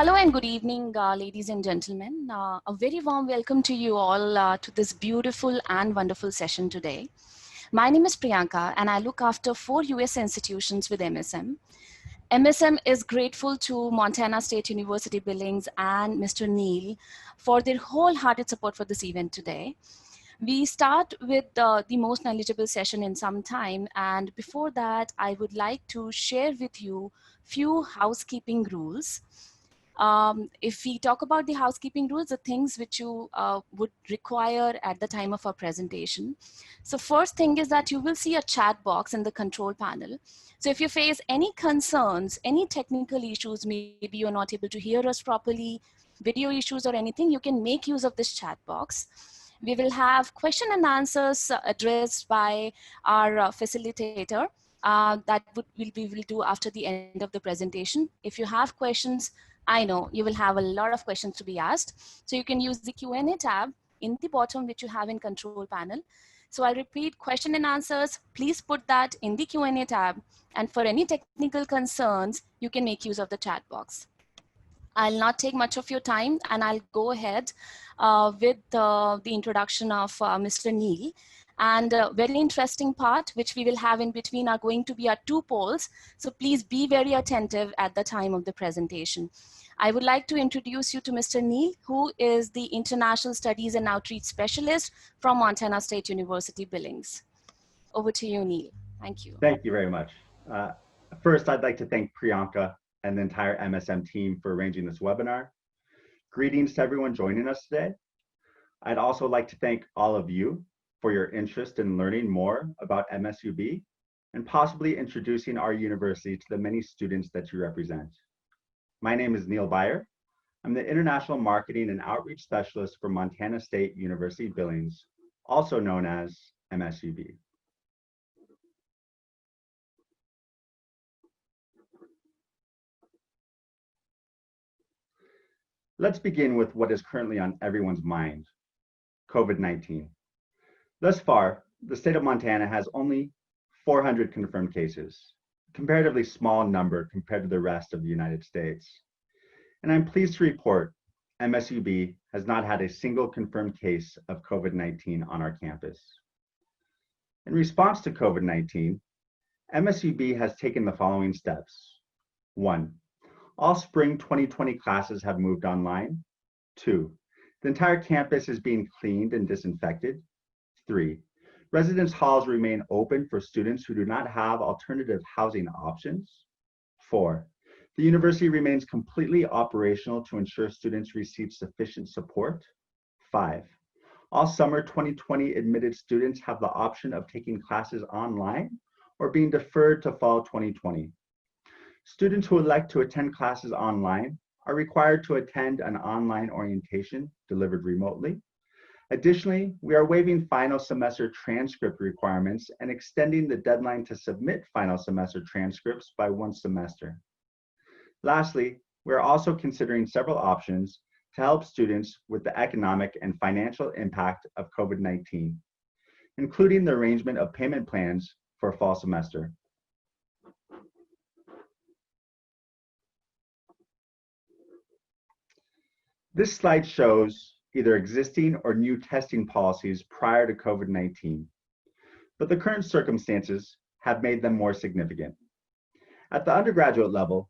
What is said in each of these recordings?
Hello and good evening, ladies and gentlemen. A very warm welcome to you all to this beautiful and wonderful session today. My name is Priyanka and I look after 4 US institutions with MSM. MSM is grateful to Montana State University Billings and Mr. Neil for their wholehearted support for this event today. We start with the most knowledgeable session in some time, and before that, I would like to share with you few housekeeping rules. If we talk about the housekeeping rules, the things which you would require at the time of our presentation. So first thing is that you will see a chat box in the control panel. So if you face any concerns, any technical issues, maybe you're not able to hear us properly, video issues or anything, you can make use of this chat box. We will have question and answers addressed by our facilitator that we will do after the end of the presentation. If you have questions, I know you will have a lot of questions to be asked. So you can use the Q&A tab in the bottom, which you have in control panel. So I repeat, question and answers, please put that in the Q&A tab. And for any technical concerns, you can make use of the chat box. I'll not take much of your time and I'll go ahead with the introduction of Mr. Neil. And a very interesting part, which we will have in between, are going to be our 2 polls. So please be very attentive at the time of the presentation. I would like to introduce you to Mr. Neil, who is the International Studies and Outreach Specialist from Montana State University Billings. Over to you, Neil. Thank you. Thank you very much. First, I'd like to thank Priyanka and the entire MSM team for arranging this webinar. Greetings to everyone joining us today. I'd also like to thank all of you for your interest in learning more about MSUB and possibly introducing our university to the many students that you represent. My name is Neil Beyer. I'm the International Marketing and Outreach Specialist for Montana State University Billings, also known as MSUB. Let's begin with what is currently on everyone's mind, COVID-19. Thus far, the state of Montana has only 400 confirmed cases, a comparatively small number compared to the rest of the United States. And I'm pleased to report MSUB has not had a single confirmed case of COVID-19 on our campus. In response to COVID-19, MSUB has taken the following steps. 1. All spring 2020 classes have moved online. 2. The entire campus is being cleaned and disinfected. 3. Residence halls remain open for students who do not have alternative housing options. 4. The university remains completely operational to ensure students receive sufficient support. 5. All summer 2020 admitted students have the option of taking classes online or being deferred to fall 2020. Students who elect to attend classes online are required to attend an online orientation delivered remotely. Additionally, we are waiving final semester transcript requirements and extending the deadline to submit final semester transcripts by 1 semester. Lastly, we are also considering several options to help students with the economic and financial impact of COVID-19, including the arrangement of payment plans for fall semester. This slide shows either existing or new testing policies prior to COVID-19, but the current circumstances have made them more significant. At the undergraduate level,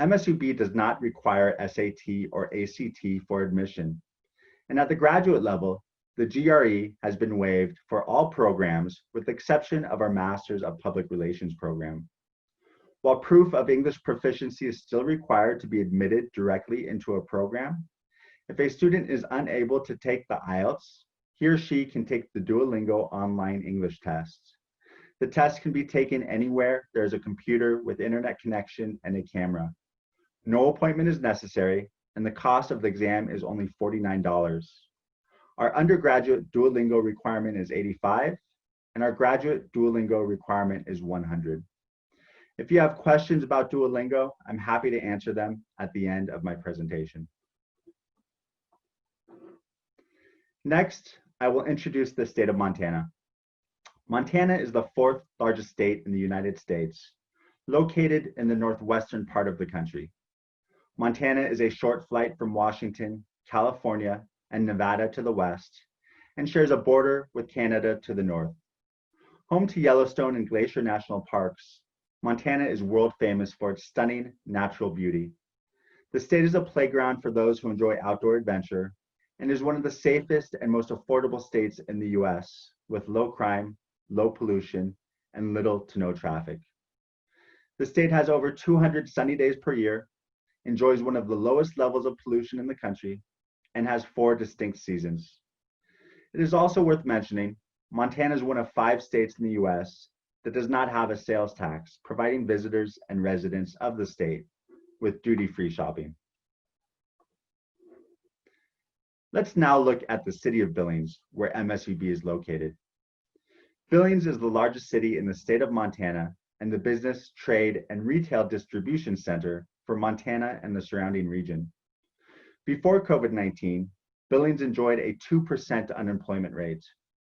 MSUB does not require SAT or ACT for admission, and at the graduate level, the GRE has been waived for all programs with the exception of our Masters of Public Relations program. While proof of English proficiency is still required to be admitted directly into a program, if a student is unable to take the IELTS, he or she can take the Duolingo online English test. The test can be taken anywhere there is a computer with internet connection and a camera. No appointment is necessary, and the cost of the exam is only $49. Our undergraduate Duolingo requirement is $85, and our graduate Duolingo requirement is $100. If you have questions about Duolingo, I'm happy to answer them at the end of my presentation. Next, I will introduce the state of Montana. Montana is the 4th largest state in the United States, located in the northwestern part of the country. Montana is a short flight from Washington, California, and Nevada to the west, and shares a border with Canada to the north. Home to Yellowstone and Glacier National Parks, Montana is world famous for its stunning natural beauty. The state is a playground for those who enjoy outdoor adventure and is one of the safest and most affordable states in the US, with low crime, low pollution, and little to no traffic. The state has over 200 sunny days per year, enjoys one of the lowest levels of pollution in the country, and has 4 distinct seasons. It is also worth mentioning, Montana is one of 5 states in the US that does not have a sales tax, providing visitors and residents of the state with duty-free shopping. Let's now look at the city of Billings, where MSUB is located. Billings is the largest city in the state of Montana and the business, trade, and retail distribution center for Montana and the surrounding region. Before COVID-19, Billings enjoyed a 2% unemployment rate,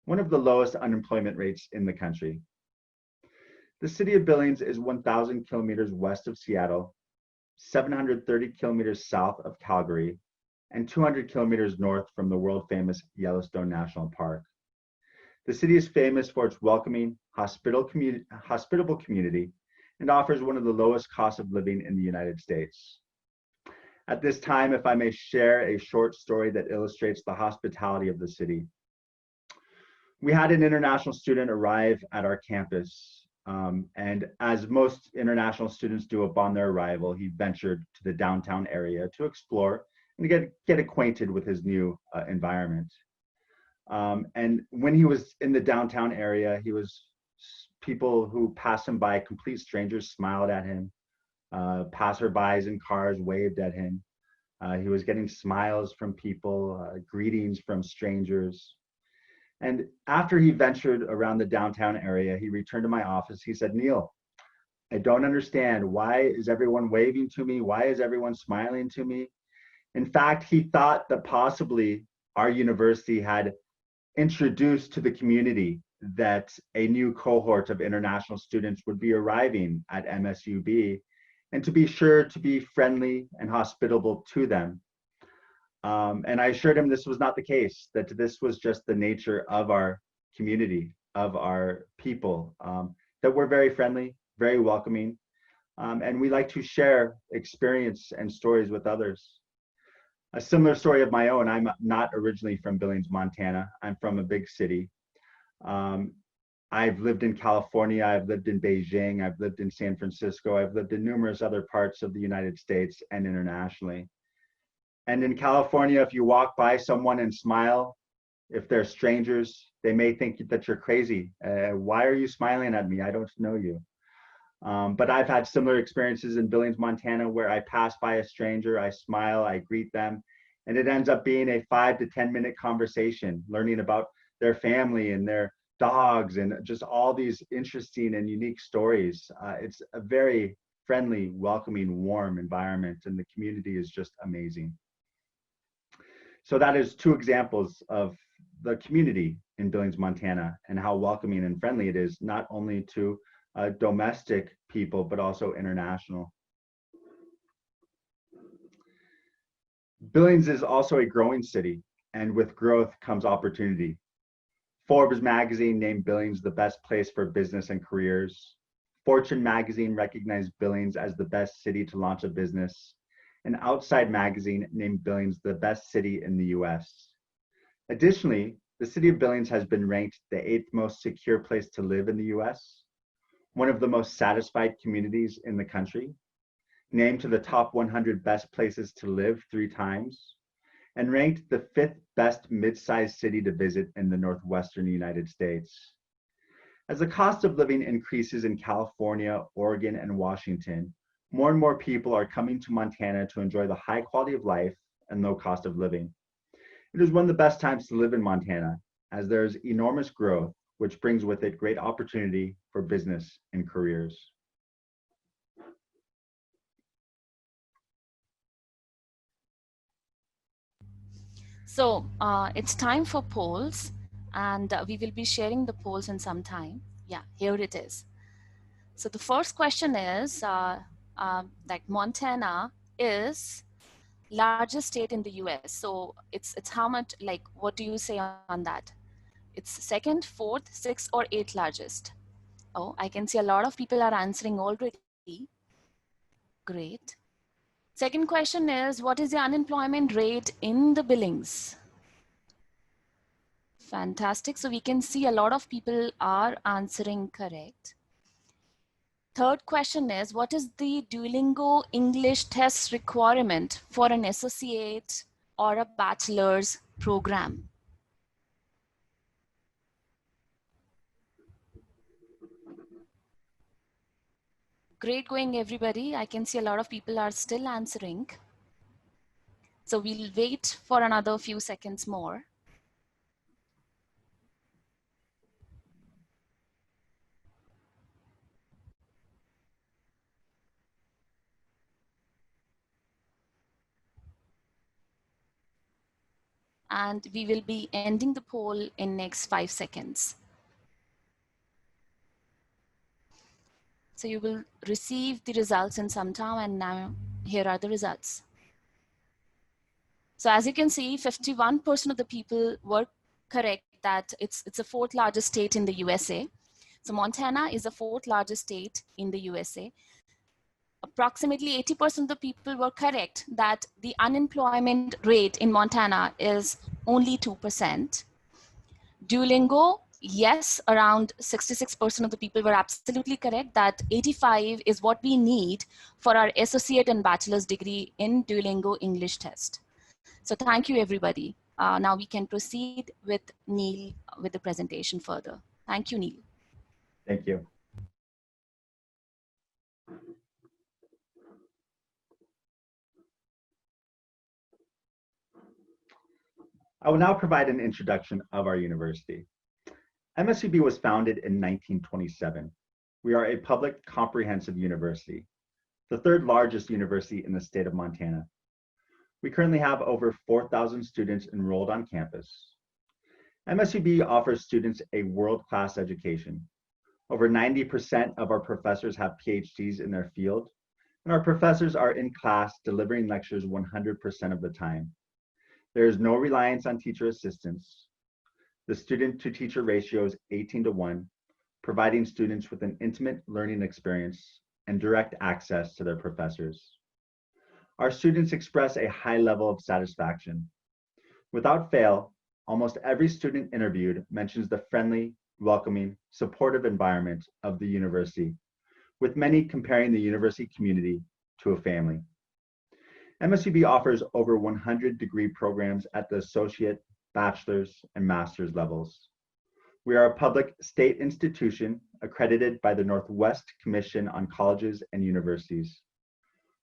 one of the lowest unemployment rates in the country. The city of Billings is 1,000 kilometers west of Seattle, 730 kilometers south of Calgary, and 200 kilometers north from the world-famous Yellowstone National Park. The city is famous for its welcoming, hospitable community and offers one of the lowest costs of living in the United States. At this time, if I may share a short story that illustrates the hospitality of the city. We had an international student arrive at our campus, and as most international students do upon their arrival, he ventured to the downtown area to explore and get acquainted with his new environment. And when he was in the downtown area, people who passed him by, complete strangers, smiled at him. Passerbys in cars waved at him. He was getting smiles from people, greetings from strangers. And after he ventured around the downtown area, he returned to my office. He said, "Neil, I don't understand. Why is everyone waving to me? Why is everyone smiling to me?" In fact, he thought that possibly our university had introduced to the community that a new cohort of international students would be arriving at MSUB, and to be sure to be friendly and hospitable to them. And I assured him this was not the case, that this was just the nature of our community, of our people, that we're very friendly, very welcoming, and we like to share experience and stories with others. A similar story of my own. I'm not originally from Billings, Montana. I'm from a big city. I've lived in California, I've lived in Beijing, I've lived in San Francisco, I've lived in numerous other parts of the United States and internationally. And in California, if you walk by someone and smile, if they're strangers, they may think that you're crazy. Why are you smiling at me? I don't know you. But I've had similar experiences in Billings, Montana, where I pass by a stranger, I smile, I greet them, and it ends up being a 5 to 10 minute conversation, learning about their family and their dogs and just all these interesting and unique stories. It's a very friendly, welcoming, warm environment, and the community is just amazing. So that is 2 examples of the community in Billings, Montana, and how welcoming and friendly it is, not only to domestic people, but also international. Billings is also a growing city, and with growth comes opportunity. Forbes magazine named Billings the best place for business and careers. Fortune magazine recognized Billings as the best city to launch a business. And Outside magazine named Billings the best city in the US. Additionally, the city of Billings has been ranked the 8th most secure place to live in the US, one of the most satisfied communities in the country, named to the top 100 best places to live 3 times, and ranked the 5th best mid-sized city to visit in the Northwestern United States. As the cost of living increases in California, Oregon, and Washington, more and more people are coming to Montana to enjoy the high quality of life and low cost of living. It is one of the best times to live in Montana, as there's enormous growth, which brings with it great opportunity for business and careers. So it's time for polls, and we will be sharing the polls in some time. Yeah, here it is. So the first question is that Montana is largest state in the US. So it's how much, like, what do you say on that? It's second, fourth, sixth, or eighth largest. Oh, I can see a lot of people are answering already. Great. Second question is, what is the unemployment rate in the Billings? Fantastic. So we can see a lot of people are answering correct. Third question is, what is the Duolingo English test requirement for an associate or a bachelor's program? Great going, everybody. I can see a lot of people are still answering. So we'll wait for another few seconds more. And we will be ending the poll in next 5 seconds. So you will receive the results in some time, and now here are the results. So as you can see, 51% of the people were correct that it's the fourth largest state in the USA. So Montana is the fourth largest state in the USA. Approximately 80% of the people were correct that the unemployment rate in Montana is only 2%. Duolingo, yes, around 66% of the people were absolutely correct that 85 is what we need for our associate and bachelor's degree in Duolingo English test. So thank you, everybody. Now we can proceed with Neil with the presentation further. Thank you, Neil. Thank you. I will now provide an introduction of our university. MSUB was founded in 1927. We are a public comprehensive university, the third largest university in the state of Montana. We currently have over 4,000 students enrolled on campus. MSUB offers students a world-class education. Over 90% of our professors have PhDs in their field, and our professors are in class delivering lectures 100% of the time. There is no reliance on teacher assistants. The student-to-teacher ratio is 18:1, providing students with an intimate learning experience and direct access to their professors. Our students express a high level of satisfaction. Without fail, almost every student interviewed mentions the friendly, welcoming, supportive environment of the university, with many comparing the university community to a family. MSUB offers over 100 degree programs at the associate, bachelor's, and master's levels. We are a public state institution accredited by the Northwest Commission on Colleges and Universities.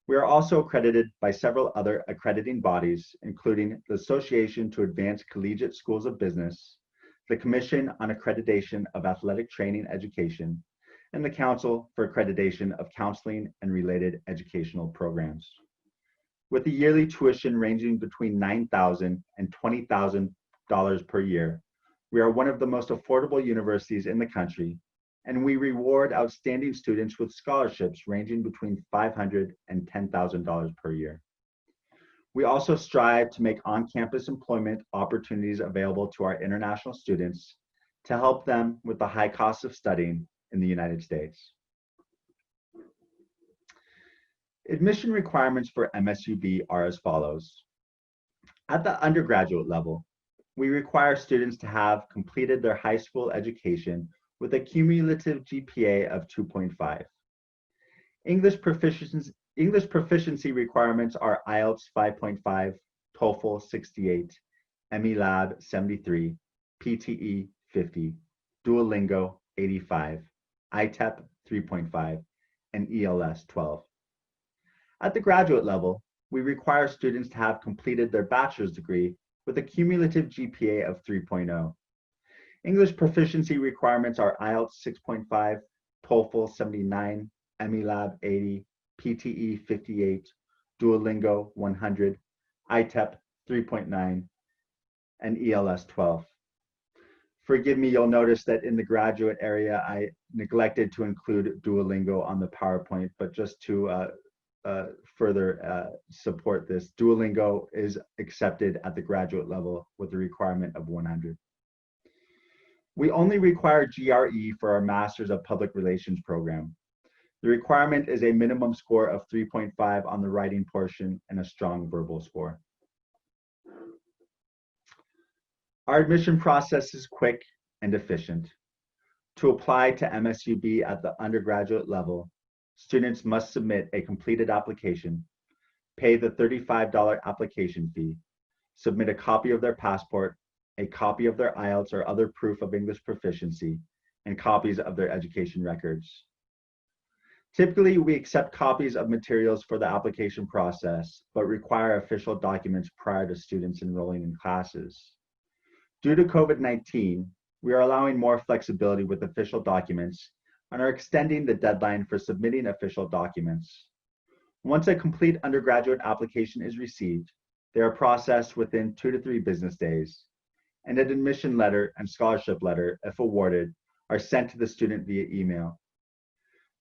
We are also accredited by several other accrediting bodies, including the Association to Advance Collegiate Schools of Business, the Commission on Accreditation of Athletic Training Education, and the Council for Accreditation of Counseling and Related Educational Programs. With a yearly tuition ranging between $9,000 and $20,000 per year, we are one of the most affordable universities in the country, and we reward outstanding students with scholarships ranging between $500 and $10,000 per year. We also strive to make on-campus employment opportunities available to our international students to help them with the high cost of studying in the United States. Admission requirements for MSUB are as follows. At the undergraduate level, we require students to have completed their high school education with a cumulative GPA of 2.5. English proficiency requirements are IELTS 5.5, TOEFL 68, MELAB 73, PTE 50, Duolingo 85, ITEP 3.5, and ELS 12. At the graduate level, we require students to have completed their bachelor's degree with a cumulative GPA of 3.0. English proficiency requirements are IELTS 6.5, TOEFL 79, MELAB 80, PTE 58, Duolingo 100, ITEP 3.9, and ELS 12. Forgive me, you'll notice that in the graduate area, I neglected to include Duolingo on the PowerPoint, but just to further support this, Duolingo is accepted at the graduate level with a requirement of 100. We only require GRE for our Masters of Public Relations program. The requirement is a minimum score of 3.5 on the writing portion and a strong verbal score. Our admission process is quick and efficient. To apply to MSUB at the undergraduate level, students must submit a completed application, pay the $35 application fee, submit a copy of their passport, a copy of their IELTS or other proof of English proficiency, and copies of their education records. Typically, we accept copies of materials for the application process, but require official documents prior to students enrolling in classes. Due to COVID-19, we are allowing more flexibility with official documents and are extending the deadline for submitting official documents. Once a complete undergraduate application is received, they are processed within 2 to 3 business days, and an admission letter and scholarship letter, if awarded, are sent to the student via email.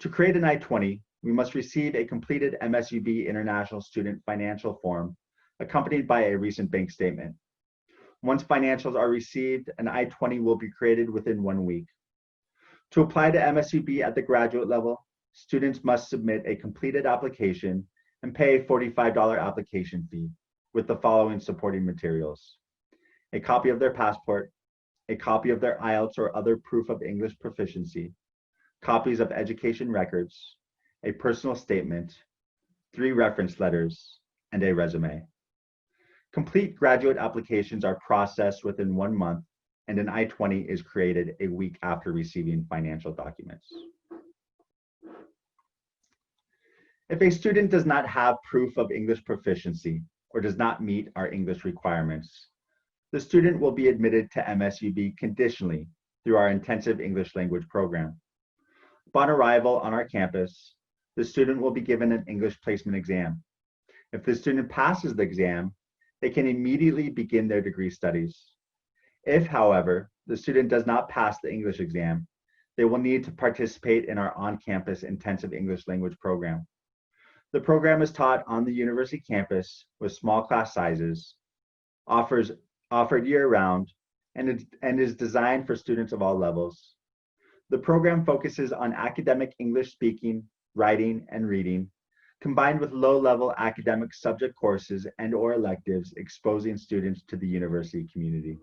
To create an I-20, we must receive a completed MSUB International Student Financial Form, accompanied by a recent bank statement. Once financials are received, an I-20 will be created within 1 week. To apply to MSUB at the graduate level, students must submit a completed application and pay a $45 application fee with the following supporting materials: a copy of their passport, a copy of their IELTS or other proof of English proficiency, copies of education records, a personal statement, 3 reference letters, and a resume. Complete graduate applications are processed within 1 month, and an I-20 is created a week after receiving financial documents. If a student does not have proof of English proficiency or does not meet our English requirements, the student will be admitted to MSUB conditionally through our intensive English language program. Upon arrival on our campus, the student will be given an English placement exam. If the student passes the exam, they can immediately begin their degree studies. If, however, the student does not pass the English exam, they will need to participate in our on-campus intensive English language program. The program is taught on the university campus with small class sizes, offered year-round, and is designed for students of all levels. The program focuses on academic English speaking, writing, and reading, combined with low-level academic subject courses and/or electives exposing students to the university community.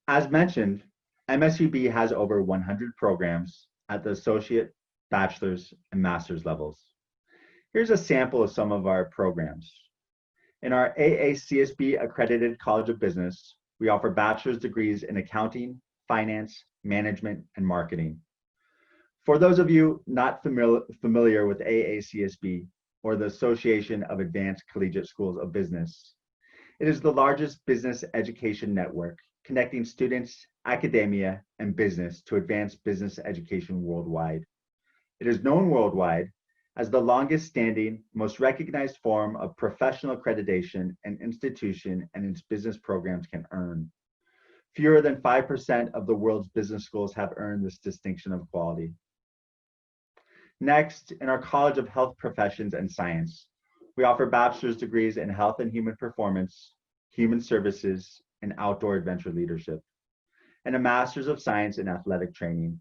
As mentioned, MSUB has over 100 programs at the associate, bachelor's, and master's levels. Here's a sample of some of our programs. In our AACSB accredited College of Business, we offer bachelor's degrees in accounting, finance, management, and marketing. For those of you not familiar with AACSB, or the Association of Advanced Collegiate Schools of Business, it is the largest business education network connecting students, academia, and business to advance business education worldwide. It is known worldwide as the longest standing, most recognized form of professional accreditation an institution and its business programs can earn. Fewer than 5% of the world's business schools have earned this distinction of quality. Next, in our College of Health Professions and Science, we offer bachelor's degrees in health and human performance, human services, and outdoor adventure leadership, and a master's of science in athletic training.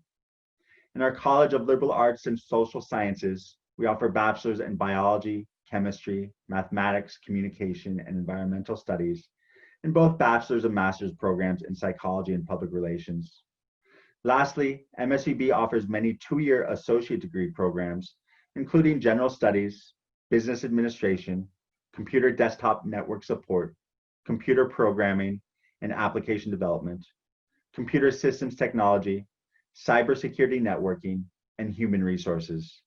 In our College of Liberal Arts and Social Sciences, we offer bachelor's in biology, chemistry, mathematics, communication, and environmental studies, and both bachelor's and master's programs in psychology and public relations. Lastly, MSUB offers many 2-year associate degree programs, including general studies, business administration, computer desktop network support, computer programming and application development, computer systems technology, cybersecurity networking, and human resources.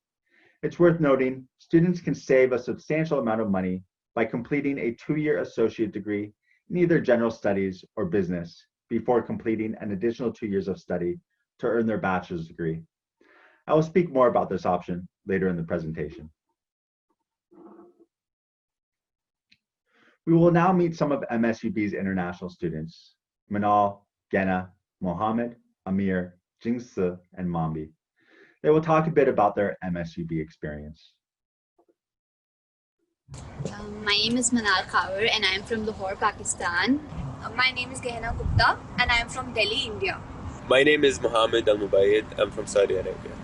It's worth noting, students can save a substantial amount of money by completing a 2-year associate degree in either general studies or business before completing an additional 2 years of study to earn their bachelor's degree. I will speak more about this option later in the presentation. We will now meet some of MSUB's international students, Manal, Gena, Mohammed, Amir, Jingse, and Mambi. They will talk a bit about their MSUB experience. My name is Manal Kaur and I am from Lahore, Pakistan. My name is Gehna Gupta and I am from Delhi, India. My name is Mohammed Al-Mubayyid. I'm from Saudi Arabia.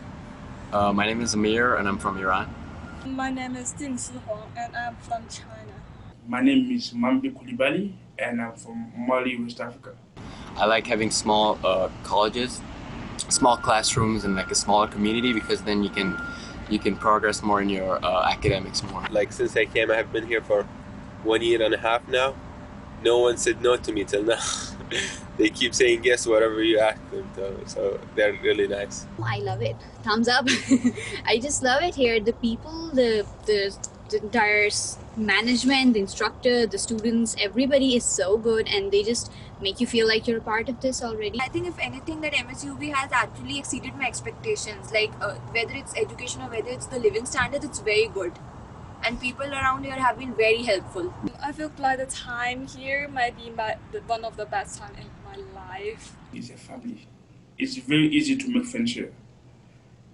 My name is Amir and I'm from Iran. My name is Ding Sihong and I'm from China. My name is Mambi Koulibaly and I'm from Mali, West Africa. I like having small colleges, small classrooms, and like a smaller community because then you can progress more in your academics more. Like since I came, I have been here for 1.5 years now. No one said no to me till now. They keep saying yes whatever you ask them to, so they're really nice. I love it. Thumbs up. I just love it here. The people, the entire management, the instructor, the students, everybody is so good and they just make you feel like you're a part of this already. I think if anything that MSUB has actually exceeded my expectations, like whether it's education or whether it's the living standards, it's very good. And people around here have been very helpful. I feel like the time here might be one of the best time in my life. It's a family. It's very easy to make friends here.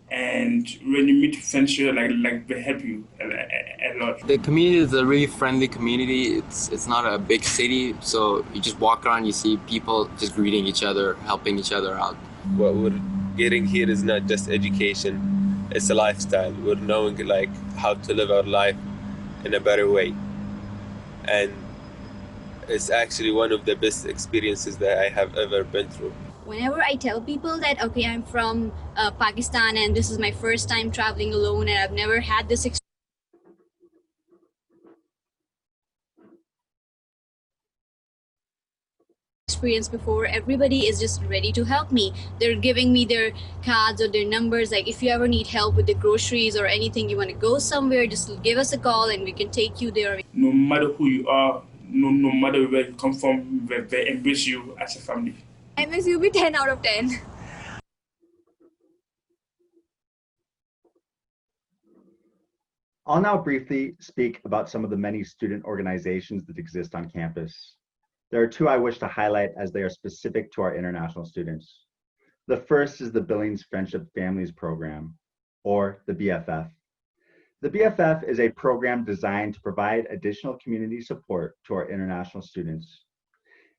And when you meet friends here, like they help you a lot. The community is a really friendly community. It's not a big city, so you just walk around, you see people just greeting each other, helping each other out. What we're getting here is not just education. It's a lifestyle. We're knowing like how to live our life in a better way. And it's actually one of the best experiences that I have ever been through. Whenever I tell people that, okay, I'm from Pakistan and this is my first time traveling alone and I've never had this experience before, everybody is just ready to help me. They're giving me their cards or their numbers, like if you ever need help with the groceries or anything, you want to go somewhere, just give us a call and we can take you there. No matter who you are, no matter where you come from, they embrace you as a family. MSUB 10 out of 10. I'll now briefly speak about some of the many student organizations that exist on campus. There are two I wish to highlight as they are specific to our international students. The first is the Billings Friendship Families Program, or the BFF. The BFF is a program designed to provide additional community support to our international students.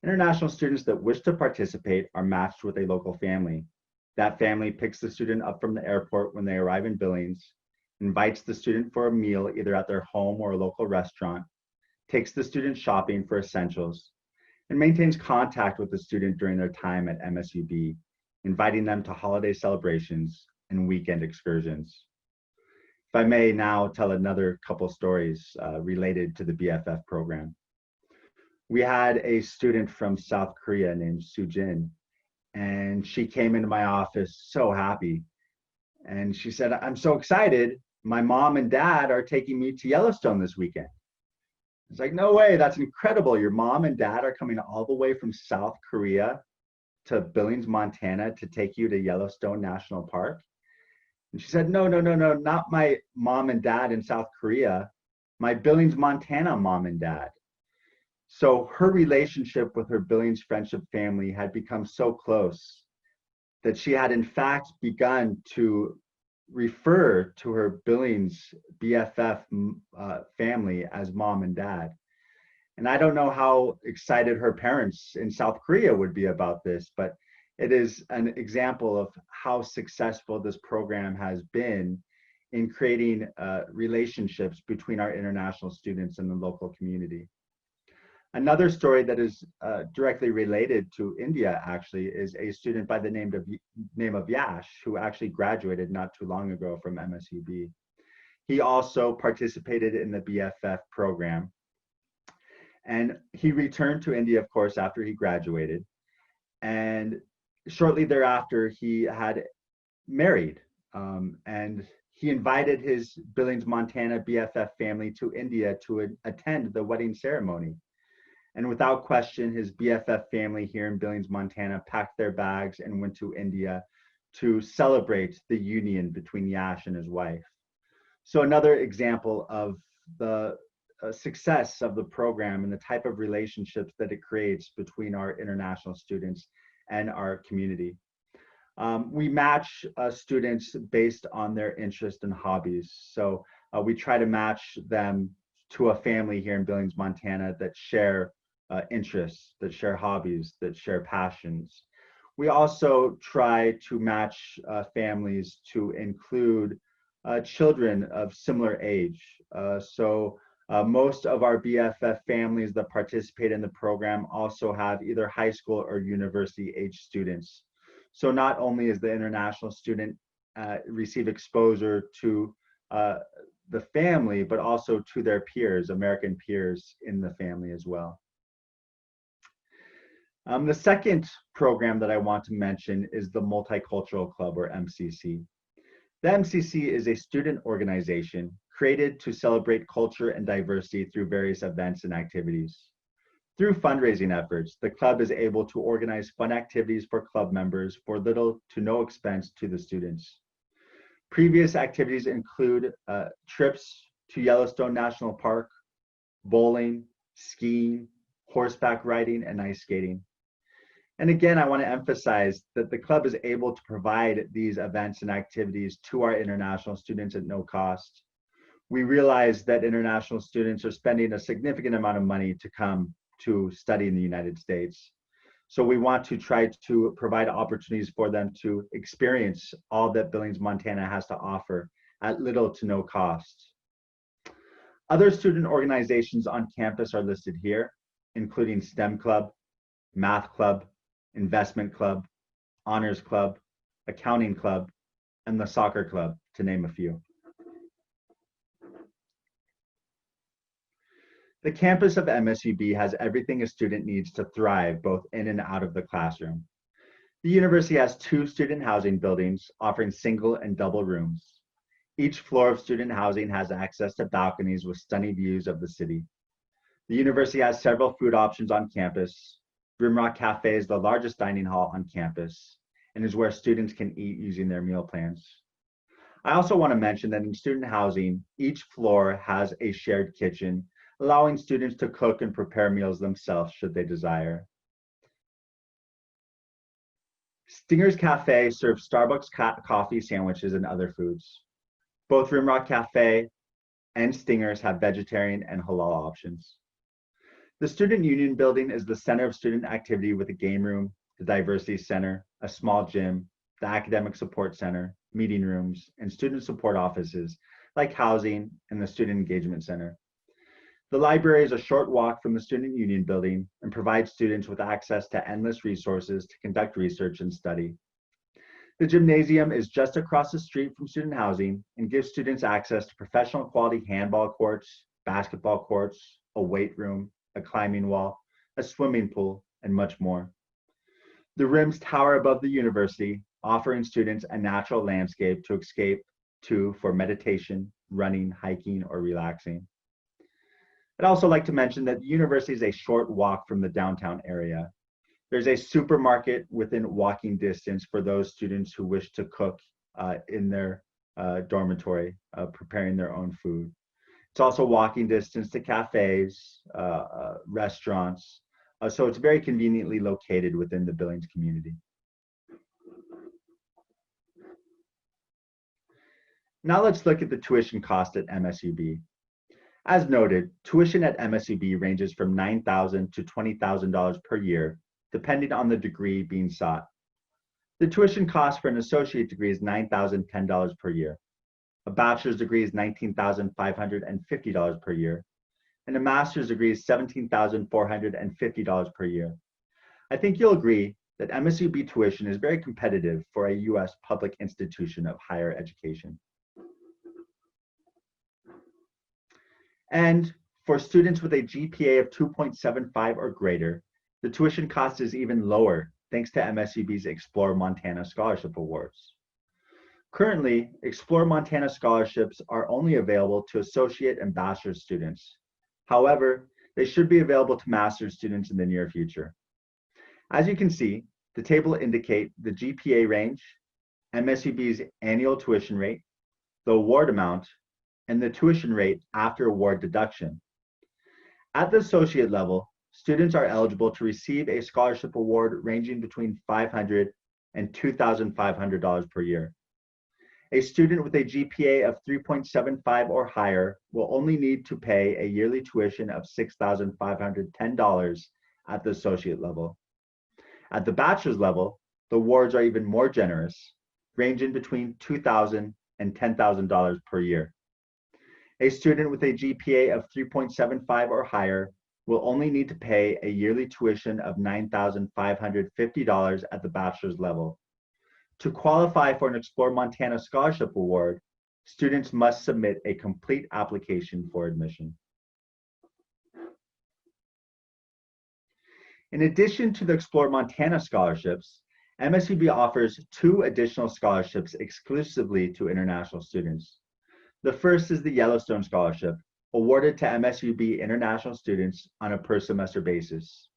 International students that wish to participate are matched with a local family. That family picks the student up from the airport when they arrive in Billings, invites the student for a meal either at their home or a local restaurant, takes the student shopping for essentials, and maintains contact with the student during their time at MSUB, inviting them to holiday celebrations and weekend excursions. If I may now tell another couple stories related to the BFF program. We had a student from South Korea named Sujin, and she came into my office so happy. And she said, "I'm so excited. My mom and dad are taking me to Yellowstone this weekend." It's like, "No way, that's incredible. Your mom and dad are coming all the way from South Korea to Billings, Montana to take you to Yellowstone National Park?" And she said, no, not my mom and dad in South Korea, my Billings, Montana mom and dad. So her relationship with her Billings Friendship family had become so close that she had in fact begun to refer to her Billings BFF family as mom and dad. And I don't know how excited her parents in South Korea would be about this, but it is an example of how successful this program has been in creating relationships between our international students and the local community. Another story that is directly related to India actually is a student by the name of Yash, who actually graduated not too long ago from MSUB. He also participated in the BFF program. And he returned to India, of course, after he graduated. And shortly thereafter, he had married. And he invited his Billings, Montana BFF family to India to attend the wedding ceremony. And without question, his BFF family here in Billings, Montana packed their bags and went to India to celebrate the union between Yash and his wife. So another example of the success of the program and the type of relationships that it creates between our international students and our community. We match students based on their interest and hobbies. So we try to match them to a family here in Billings, Montana that share interests, that share hobbies, that share passions. We also try to match families to include children of similar age. Most of our BFF families that participate in the program also have either high school or university age students. So not only is the international student receive exposure to the family, but also to their peers, American peers in the family as well. The second program that I want to mention is the Multicultural Club, or MCC. The MCC is a student organization created to celebrate culture and diversity through various events and activities. Through fundraising efforts, the club is able to organize fun activities for club members for little to no expense to the students. Previous activities include trips to Yellowstone National Park, bowling, skiing, horseback riding, and ice skating. And again, I want to emphasize that the club is able to provide these events and activities to our international students at no cost. We realize that international students are spending a significant amount of money to come to study in the United States. So we want to try to provide opportunities for them to experience all that Billings, Montana has to offer at little to no cost. Other student organizations on campus are listed here, including STEM Club, Math Club, Investment Club, Honors Club, Accounting Club, and the Soccer Club, to name a few. The campus of MSUB has everything a student needs to thrive both in and out of the classroom. The university has 2 student housing buildings offering single and double rooms. Each floor of student housing has access to balconies with stunning views of the city. The university has several food options on campus. Rimrock Cafe is the largest dining hall on campus and is where students can eat using their meal plans. I also want to mention that in student housing, each floor has a shared kitchen, allowing students to cook and prepare meals themselves should they desire. Stinger's Cafe serves Starbucks coffee, sandwiches, and other foods. Both Rimrock Cafe and Stinger's have vegetarian and halal options. The Student Union Building is the center of student activity with a game room, the Diversity Center, a small gym, the Academic Support Center, meeting rooms, and student support offices like housing and the Student Engagement Center. The library is a short walk from the Student Union Building and provides students with access to endless resources to conduct research and study. The gymnasium is just across the street from student housing and gives students access to professional quality handball courts, basketball courts, a weight room, a climbing wall, a swimming pool, and much more. The rims tower above the university, offering students a natural landscape to escape to for meditation, running, hiking, or relaxing. I'd also like to mention that the university is a short walk from the downtown area. There's a supermarket within walking distance for those students who wish to cook in their dormitory, preparing their own food. It's also walking distance to cafes, restaurants, so it's very conveniently located within the Billings community. Now let's look at the tuition cost at MSUB. As noted, tuition at MSUB ranges from $9,000 to $20,000 per year, depending on the degree being sought. The tuition cost for an associate degree is $9,010 per year. A bachelor's degree is $19,550 per year, and a master's degree is $17,450 per year. I think you'll agree that MSUB tuition is very competitive for a U.S. public institution of higher education. And for students with a GPA of 2.75 or greater, the tuition cost is even lower thanks to MSUB's Explore Montana Scholarship Awards. Currently, Explore Montana scholarships are only available to associate and bachelor's students. However, they should be available to master's students in the near future. As you can see, the table indicates the GPA range, MSUB's annual tuition rate, the award amount, and the tuition rate after award deduction. At the associate level, students are eligible to receive a scholarship award ranging between $500 and $2,500 per year. A student with a GPA of 3.75 or higher will only need to pay a yearly tuition of $6,510 at the associate level. At the bachelor's level, the awards are even more generous, ranging between $2,000 and $10,000 per year. A student with a GPA of 3.75 or higher will only need to pay a yearly tuition of $9,550 at the bachelor's level. To qualify for an Explore Montana Scholarship Award, students must submit a complete application for admission. In addition to the Explore Montana scholarships, MSUB offers 2 additional scholarships exclusively to international students. The first is the Yellowstone Scholarship, awarded to MSUB international students on a per semester basis.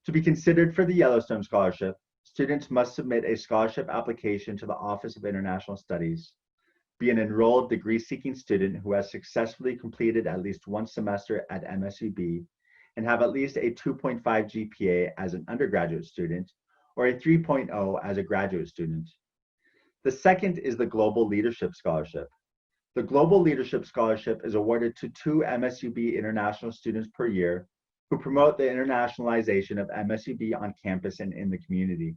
To be considered for the Yellowstone Scholarship, students must submit a scholarship application to the Office of International Studies, be an enrolled degree-seeking student who has successfully completed at least 1 semester at MSUB, and have at least a 2.5 GPA as an undergraduate student, or a 3.0 as a graduate student. The second is the Global Leadership Scholarship. The Global Leadership Scholarship is awarded to 2 MSUB international students per year who promote the internationalization of MSUB on campus and in the community.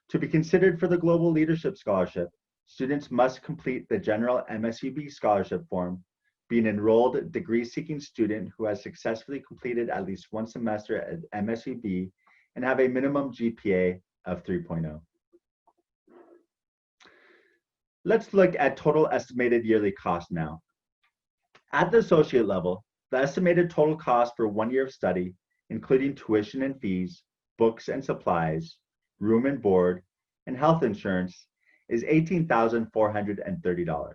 To be considered for the Global Leadership Scholarship, students must complete the general MSUB scholarship form, be an enrolled degree-seeking student who has successfully completed at least 1 semester at MSUB, and have a minimum GPA of 3.0. Let's look at total estimated yearly cost now. At the associate level, the estimated total cost for 1 year of study, including tuition and fees, books and supplies, room and board, and health insurance, is $18,430.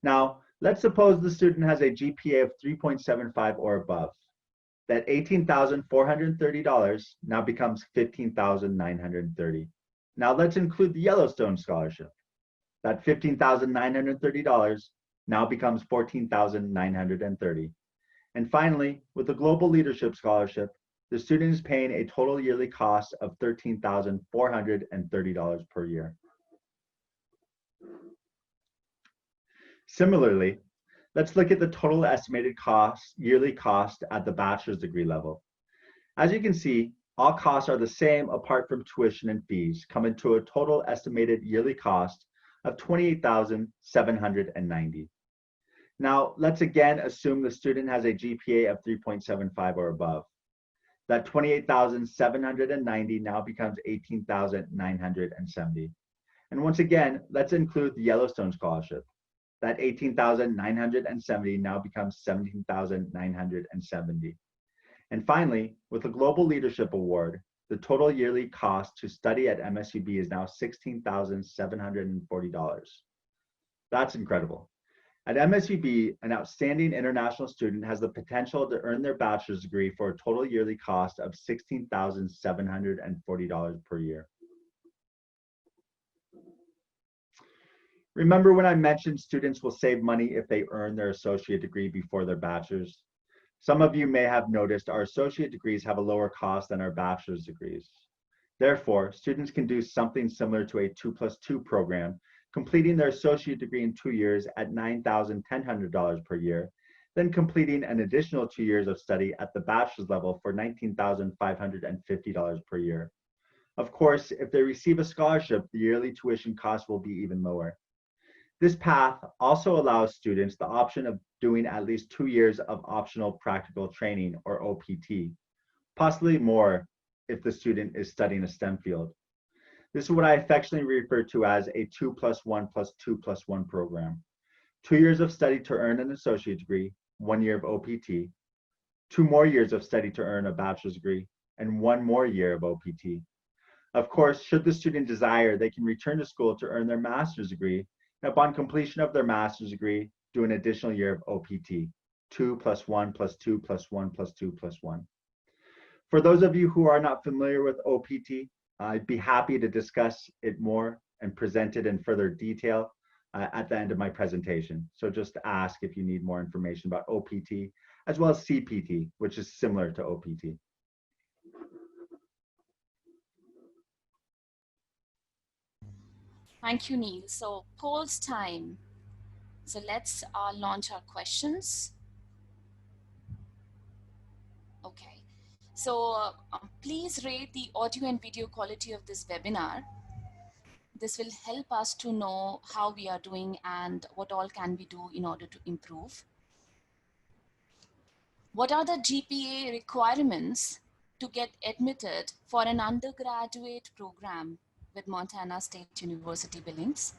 Now, let's suppose the student has a GPA of 3.75 or above. That $18,430 now becomes $15,930. Now let's include the Yellowstone Scholarship. That $15,930 now becomes $14,930. And finally, with the Global Leadership Scholarship, the student is paying a total yearly cost of $13,430 per year. Similarly, let's look at the total estimated cost, yearly cost at the bachelor's degree level. As you can see, all costs are the same apart from tuition and fees, coming to a total estimated yearly cost of $28,790. Now, let's again assume the student has a GPA of 3.75 or above. That $28,790 now becomes $18,970. And once again, let's include the Yellowstone Scholarship. That $18,970 now becomes $17,970. And finally, with the Global Leadership Award, the total yearly cost to study at MSUB is now $16,740. That's incredible. At MSUB, an outstanding international student has the potential to earn their bachelor's degree for a total yearly cost of $16,740 per year. Remember when I mentioned students will save money if they earn their associate degree before their bachelor's? Some of you may have noticed our associate degrees have a lower cost than our bachelor's degrees. Therefore, students can do something similar to a 2+2 program, completing their associate degree in 2 years at $9,100 per year, then completing an additional 2 years of study at the bachelor's level for $19,550 per year. Of course, if they receive a scholarship, the yearly tuition cost will be even lower. This path also allows students the option of doing at least 2 years of optional practical training, or OPT, possibly more if the student is studying a STEM field. This is what I affectionately refer to as a 2+1+2+1 program. 2 years of study to earn an associate degree, 1 year of OPT, 2 more years of study to earn a bachelor's degree, and 1 more year of OPT. Of course, should the student desire, they can return to school to earn their master's degree, and upon completion of their master's degree, do an additional year of OPT, 2+1+2+1+2+1. For those of you who are not familiar with OPT, I'd be happy to discuss it more and present it in further detail at the end of my presentation. So just ask if you need more information about OPT, as well as CPT, which is similar to OPT. Thank you, Neil. So polls time. So let's launch our questions. Okay. So please rate the audio and video quality of this webinar. This will help us to know how we are doing and what all can we do in order to improve. What are the GPA requirements to get admitted for an undergraduate program with Montana State University Billings?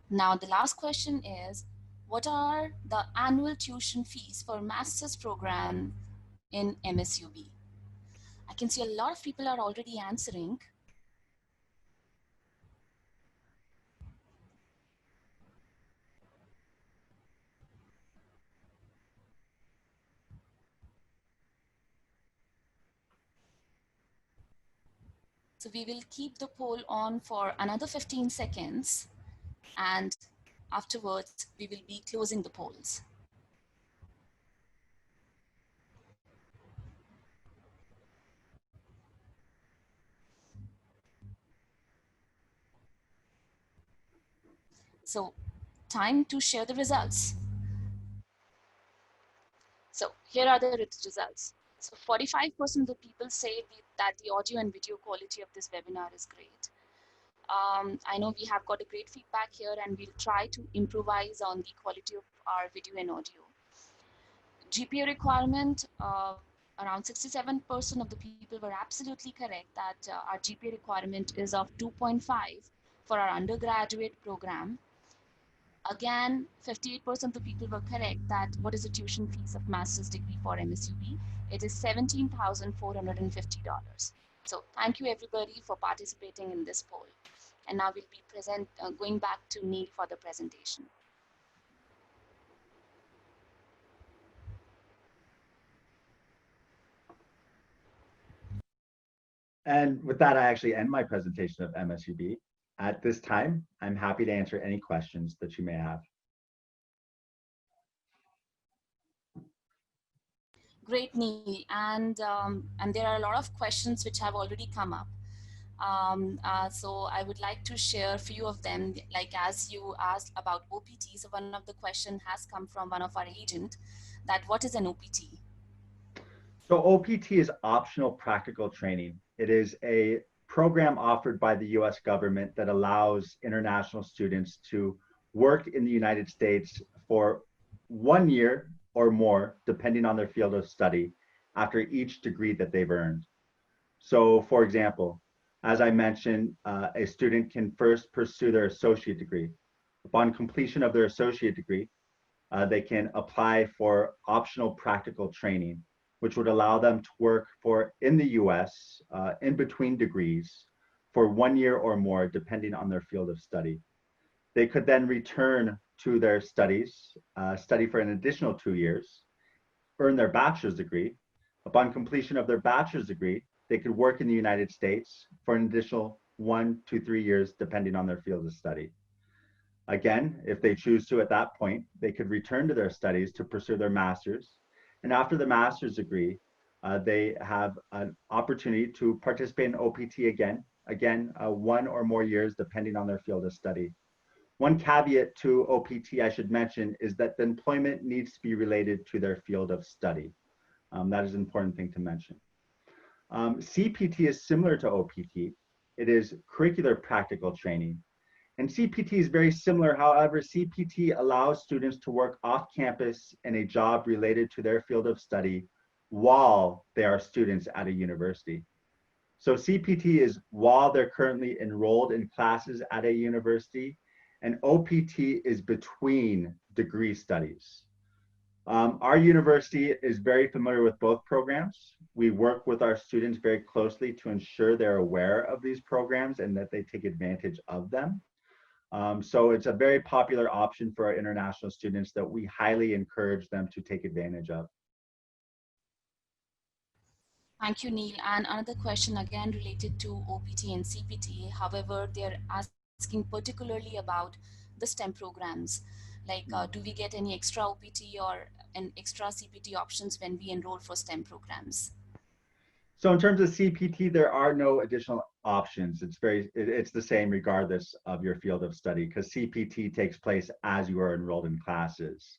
Now, the last question is, what are the annual tuition fees for master's program in MSUB? I can see a lot of people are already answering. So we will keep the poll on for another 15 seconds, and afterwards we will be closing the polls. So time to share the results. So here are the results. So 45% of the people say that the audio and video quality of this webinar is great. I know we have got a great feedback here, and we'll try to improvise on the quality of our video and audio. GPA requirement, around 67% of the people were absolutely correct that our GPA requirement is of 2.5 for our undergraduate program. Again, 58% of the people were correct that what is the tuition fees of master's degree for MSUB? It is $17,450. So thank you everybody for participating in this poll. And now we'll be going back to Neil for the presentation. And with that, I actually end my presentation of MSUB. At this time, I'm happy to answer any questions that you may have. Great, Neil. And there are a lot of questions which have already come up. So I would like to share a few of them, like as you asked about OPT. So one of the questions has come from one of our agent, that what is an OPT? So OPT is optional practical training. It is a program offered by the US government that allows international students to work in the United States for 1 year or more, depending on their field of study, after each degree that they've earned. So for example, as I mentioned, a student can first pursue their associate degree. Upon completion of their associate degree, they can apply for optional practical training, which would allow them to work in the US in between degrees for 1 year or more, depending on their field of study. They could then return to their studies, study for an additional 2 years, earn their bachelor's degree. Upon completion of their bachelor's degree, they could work in the United States for an additional 1 to 3 years, depending on their field of study. Again, if they choose to at that point, they could return to their studies to pursue their master's. And after the master's degree, they have an opportunity to participate in OPT again, 1 or more years, depending on their field of study. One caveat to OPT I should mention is that the employment needs to be related to their field of study. That is an important thing to mention. CPT is similar to OPT. It is curricular practical training. And CPT is very similar. However, CPT allows students to work off campus in a job related to their field of study while they are students at a university. So CPT is while they're currently enrolled in classes at a university, and OPT is between degree studies. Our university is very familiar with both programs. We work with our students very closely to ensure they're aware of these programs and that they take advantage of them. So it's a very popular option for our international students that we highly encourage them to take advantage of. Thank you, Neil. And another question again related to OPT and CPT. However, they're asking particularly about the STEM programs. Like, do we get any extra OPT or an extra CPT options when we enroll for STEM programs? So in terms of CPT, there are no additional options. It's the same regardless of your field of study, because CPT takes place as you are enrolled in classes.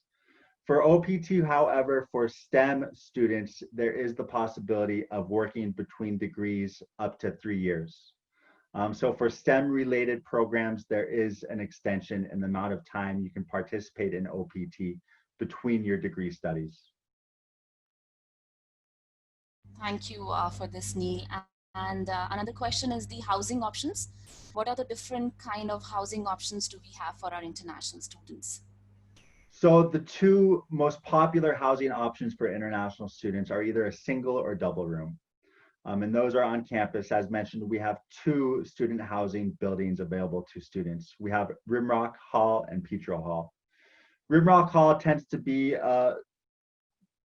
For OPT, however, for STEM students, there is the possibility of working between degrees up to 3 years. So for STEM related programs, there is an extension in the amount of time you can participate in OPT between your degree studies. Thank you for this, Neil. And another question is the housing options. What are the different kind of housing options do we have for our international students? So the two most popular housing options for international students are either a single or double room. And those are on campus. As mentioned, we have 2 student housing buildings available to students. We have Rimrock Hall and Petro Hall. Rimrock Hall tends to be,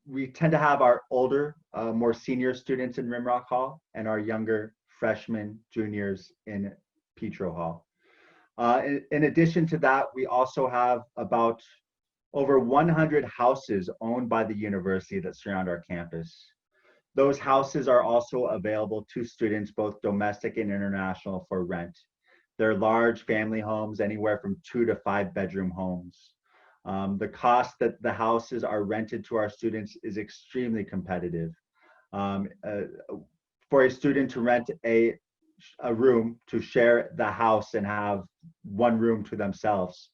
we tend to have our older, more senior students in Rimrock Hall and our younger freshmen, juniors in Petro Hall. In addition to that, we also have about over 100 houses owned by the university that surround our campus. Those houses are also available to students, both domestic and international, for rent. They're large family homes, anywhere from 2 to 5 bedroom homes. The cost that the houses are rented to our students is extremely competitive. For a student to rent a room to share the house and have one room to themselves,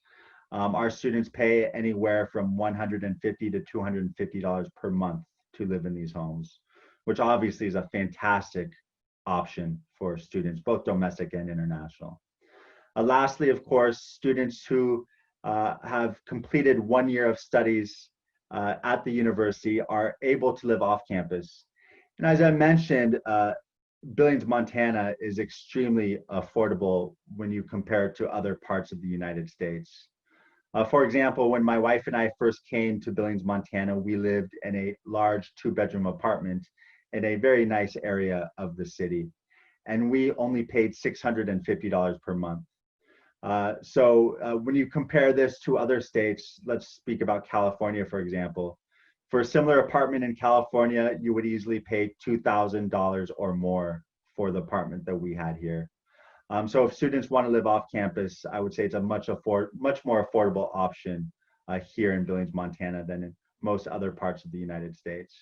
our students pay anywhere from $150 to $250 per month to live in these homes, which obviously is a fantastic option for students, both domestic and international. Lastly, of course, students who have completed 1 year of studies at the university are able to live off campus. And as I mentioned, Billings, Montana is extremely affordable when you compare it to other parts of the United States. For example, when my wife and I first came to Billings, Montana, we lived in a large 2-bedroom apartment in a very nice area of the city. And we only paid $650 per month. When you compare this to other states, let's speak about California, for example. For a similar apartment in California, you would easily pay $2,000 or more for the apartment that we had here. So if students want to live off campus, I would say it's a much more affordable option here in Billings, Montana than in most other parts of the United States.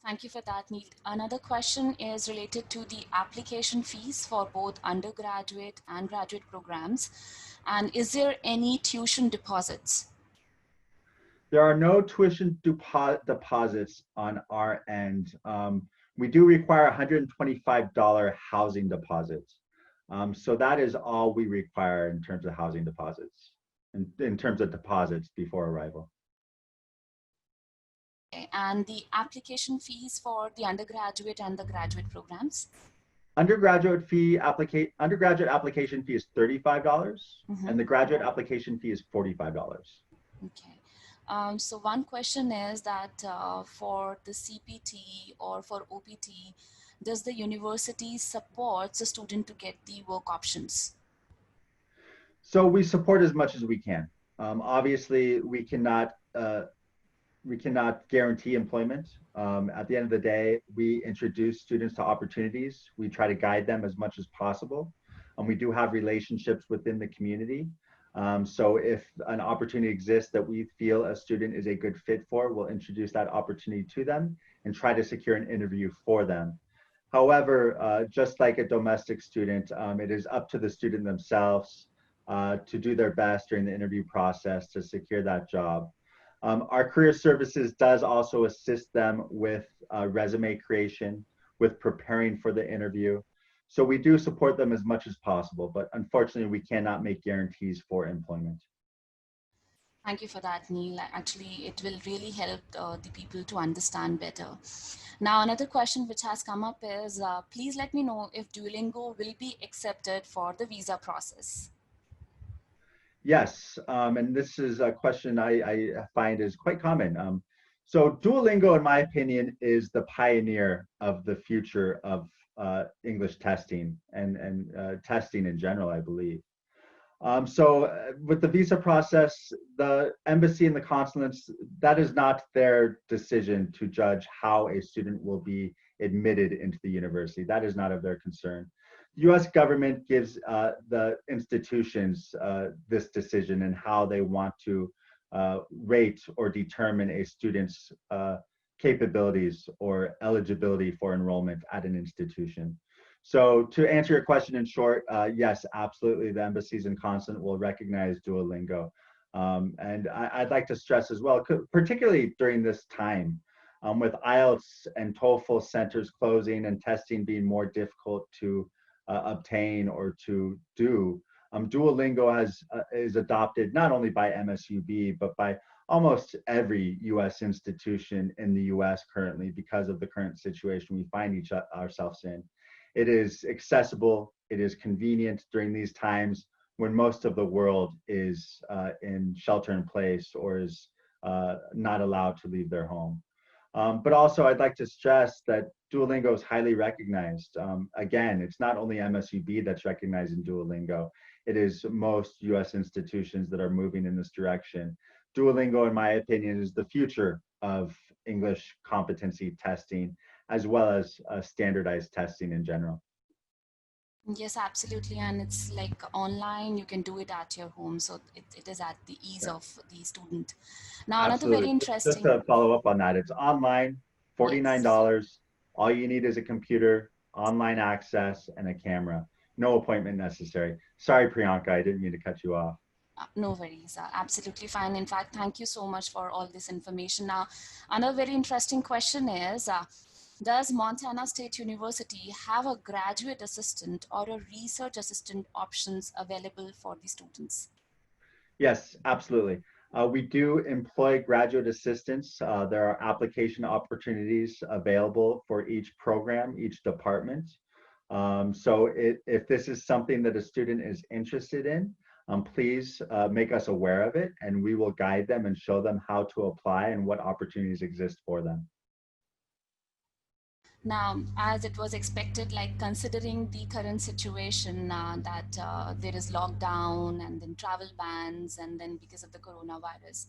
Thank you for that, Neil. Another question is related to the application fees for both undergraduate and graduate programs. And is there any tuition deposits? There are no tuition deposits on our end. We do require $125 housing deposits. So that is all we require in terms of housing deposits, in terms of deposits before arrival. Okay. And the application fees for the undergraduate and the graduate programs? Undergraduate application fee is $35, and the graduate application fee is $45. Okay. So one question is that for the CPT or for OPT, does the university support the student to get the work options? So we support as much as we can. Obviously, we cannot guarantee employment. At the end of the day, we introduce students to opportunities. We try to guide them as much as possible. And we do have relationships within the community. So if an opportunity exists that we feel a student is a good fit for, we'll introduce that opportunity to them and try to secure an interview for them. However, just like a domestic student, it is up to the student themselves to do their best during the interview process to secure that job. Our career services does also assist them with resume creation, with preparing for the interview. So we do support them as much as possible, but unfortunately we cannot make guarantees for employment. Thank you for that, Neil. Actually, it will really help the people to understand better. Now, another question which has come up is, please let me know if Duolingo will be accepted for the visa process. Yes, and this is a question I find is quite common. So Duolingo, in my opinion, is the pioneer of the future of English testing and testing in general, I believe. With the visa process, the embassy and the consulates, that is not their decision to judge how a student will be admitted into the university. That is not of their concern. The US government gives the institutions this decision and how they want to rate or determine a student's capabilities or eligibility for enrollment at an institution. So to answer your question in short, yes, absolutely, the embassies and consulate will recognize Duolingo. And I'd like to stress as well, particularly during this time, with IELTS and TOEFL centers closing and testing being more difficult to obtain or to do, Duolingo is adopted not only by MSUB, but by almost every US institution in the US currently because of the current situation we find ourselves in. It is accessible, it is convenient during these times when most of the world is in shelter in place or is not allowed to leave their home. But also I'd like to stress that Duolingo is highly recognized. Again, it's not only MSUB that's recognizing Duolingo, it is most US institutions that are moving in this direction. Duolingo, in my opinion, is the future of English competency testing, as well as standardized testing in general. Yes, absolutely. And it's like online, you can do it at your home. So it is at the ease of the student. Now, another very Absolutely. Just to interesting, follow up on that, it's online, $49. yes. All you need is a computer, online access, and a camera. No appointment necessary. Sorry, Priyanka, I didn't mean to cut you off. No worries, absolutely fine. In fact, thank you so much for all this information. Now, another very interesting question is, does Montana State University have a graduate assistant or a research assistant options available for the students? Yes, absolutely. We do employ graduate assistants. There are application opportunities available for each program, each department. If this is something that a student is interested in, please make us aware of it and we will guide them and show them how to apply and what opportunities exist for them. Now, as it was expected, like considering the current situation that there is lockdown and then travel bans and then because of the coronavirus.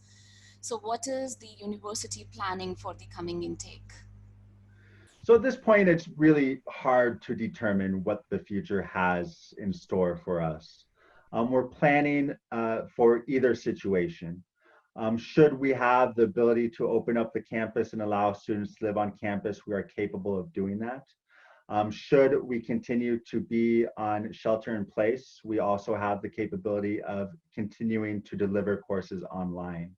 So what is the university planning for the coming intake? So at this point, it's really hard to determine what the future has in store for us. We're planning for either situation. Should we have the ability to open up the campus and allow students to live on campus, we are capable of doing that. Should we continue to be on shelter in place, we also have the capability of continuing to deliver courses online.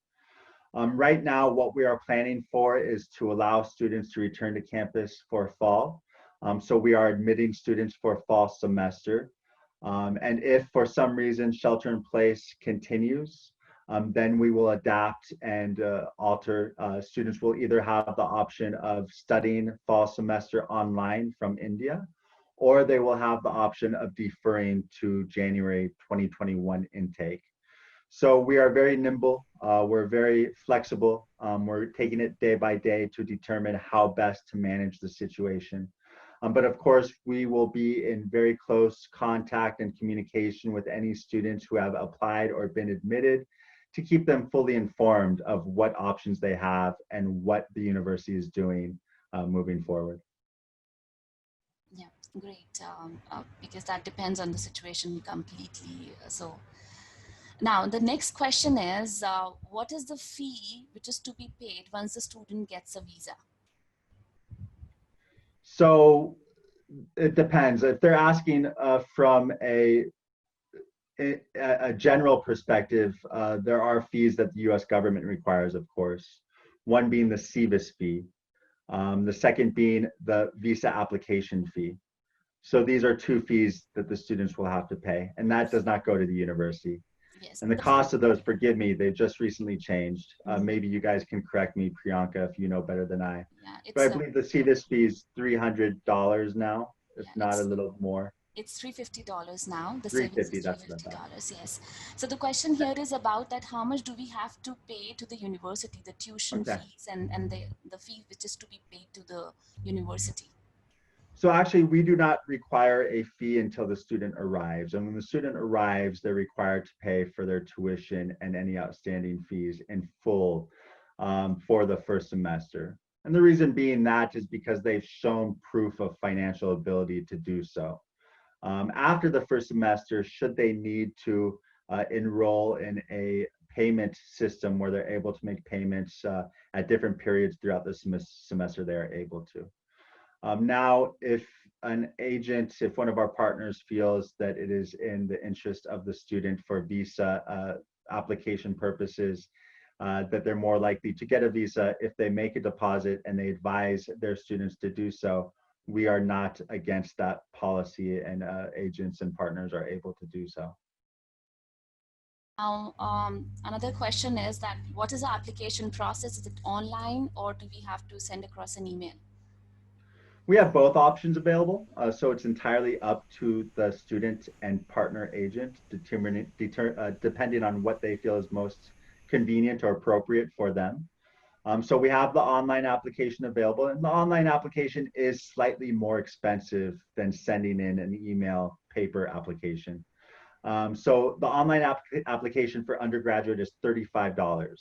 Right now, what we are planning for is to allow students to return to campus for fall. So we are admitting students for fall semester. And if for some reason shelter in place continues, then we will adapt and alter. Students will either have the option of studying fall semester online from India, or they will have the option of deferring to January 2021 intake. So we are very nimble, we're very flexible. We're taking it day by day to determine how best to manage the situation. But of course, we will be in very close contact and communication with any students who have applied or been admitted to keep them fully informed of what options they have and what the university is doing moving forward. Yeah, great. Because that depends on the situation completely. So now the next question is, what is the fee which is to be paid once the student gets a visa? So it depends. If they're asking from a general perspective, there are fees that the US government requires, of course. One being the CVIS fee, the second being the visa application fee. So these are two fees that the students will have to pay, and that does not go to the university. Yes. And the cost of those, forgive me, they've just recently changed. Maybe you guys can correct me, Priyanka, if you know better than I. Yeah, But I believe the CVIS fee is $300 now, if not a little more. It's $350 now. The $350, savings is that's what I thought. $350, yes. So the question here is about that, how much do we have to pay to the university, the tuition fees and the fee which is to be paid to the university? So actually, we do not require a fee until the student arrives. And when the student arrives, they're required to pay for their tuition and any outstanding fees in full for the first semester. And the reason being that is because they've shown proof of financial ability to do so. After the first semester, should they need to enroll in a payment system where they're able to make payments at different periods throughout the semester, they are able to. Now, if an agent, if one of our partners feels that it is in the interest of the student for visa application purposes, that they're more likely to get a visa if they make a deposit and they advise their students to do so, we are not against that policy, and agents and partners are able to do so. Now, another question is that what is the application process? Is it online or do we have to send across an email? We have both options available, so it's entirely up to the student and partner agent, depending on what they feel is most convenient or appropriate for them. So we have the online application available, and the online application is slightly more expensive than sending in an email paper application. So the online application for undergraduate is $35,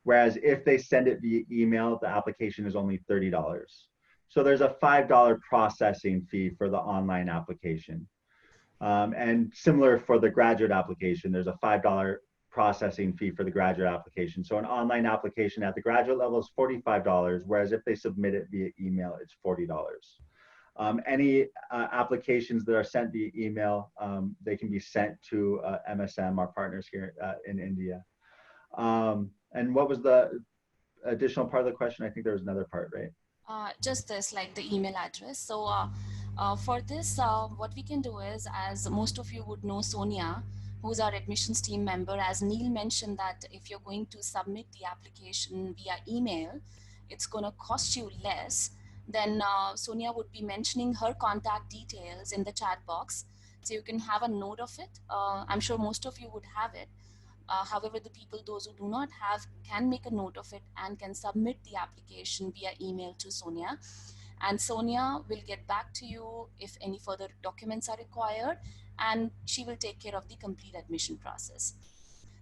whereas if they send it via email, the application is only $30. So there's a $5 processing fee for the online application. And similar for the graduate application, there's a $5 processing fee for the graduate application. So an online application at the graduate level is $45, whereas if they submit it via email, it's $40. Any applications that are sent via email, they can be sent to MSM, our partners here in India. And what was the additional part of the question? I think there was another part, right? Just this, like the email address. So for this, what we can do is, as most of you would know Sonia, who's our admissions team member, as Neil mentioned that if you're going to submit the application via email, it's going to cost you less. Then Sonia would be mentioning her contact details in the chat box. So you can have a note of it. I'm sure most of you would have it. However, the people, those who do not have, can make a note of it and can submit the application via email to Sonia. And Sonia will get back to you if any further documents are required, and she will take care of the complete admission process.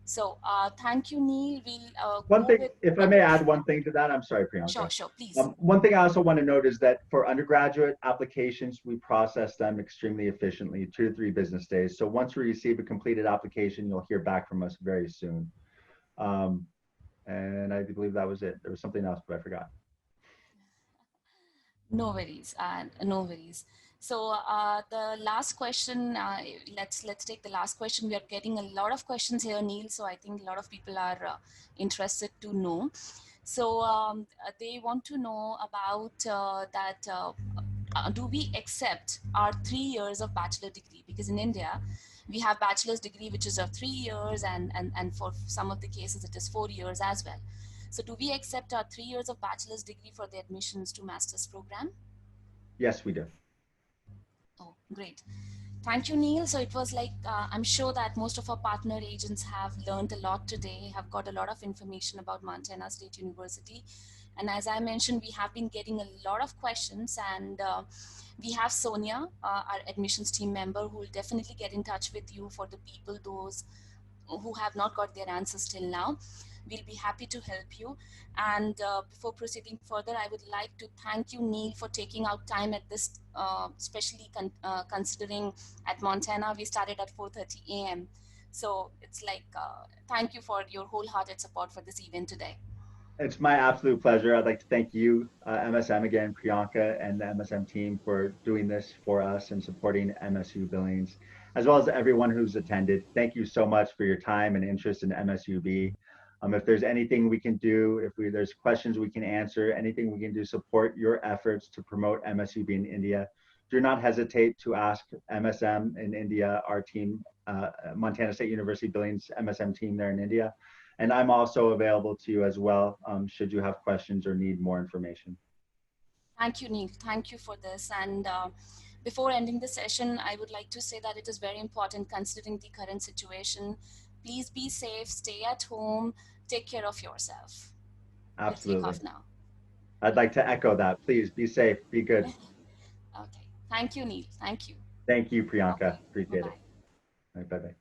So thank you, Neil. We'll one thing, if I may add one thing to that, I'm sorry, Priyanka. Sure, please. One thing I also want to note is that for undergraduate applications, we process them extremely efficiently, 2 to 3 business days. So once we receive a completed application, you'll hear back from us very soon. And I believe that was it. There was something else, but I forgot. No worries, no worries. So the last question, let's take the last question. We are getting a lot of questions here, Neil. So I think a lot of people are interested to know. So they want to know about do we accept our 3 years of bachelor degree? Because in India, we have bachelor's degree, which is of 3 years, and for some of the cases, it is 4 years as well. So do we accept our 3 years of bachelor's degree for the admissions to master's program? Yes, we do. Oh, great. Thank you, Neil. So it was like, I'm sure that most of our partner agents have learned a lot today, have got a lot of information about Montana State University. And as I mentioned, we have been getting a lot of questions, and we have Sonia, our admissions team member, who will definitely get in touch with you for the people, those who have not got their answers till now. We'll be happy to help you. And before proceeding further, I would like to thank you, Neil, for taking out time at this, especially considering at Montana, we started at 4:30 a.m. So it's like, thank you for your wholehearted support for this event today. It's my absolute pleasure. I'd like to thank you, MSM again, Priyanka, and the MSM team for doing this for us and supporting MSU Billings, as well as everyone who's attended. Thank you so much for your time and interest in MSUB. If there's anything we can do, if there's questions we can answer, anything we can do to support your efforts to promote MSUB in India, do not hesitate to ask MSM in India, our team, Montana State University Billings MSM team there in India. And I'm also available to you as well, should you have questions or need more information. Thank you, Neil. Thank you for this. And before ending the session, I would like to say that it is very important considering the current situation. Please be safe, stay at home, take care of yourself. Absolutely. We'll take off now. I'd like to echo that. Please be safe, be good. Okay. Thank you, Neil. Thank you. Thank you, Priyanka. Okay. Appreciate it. Bye-bye. All right, bye-bye.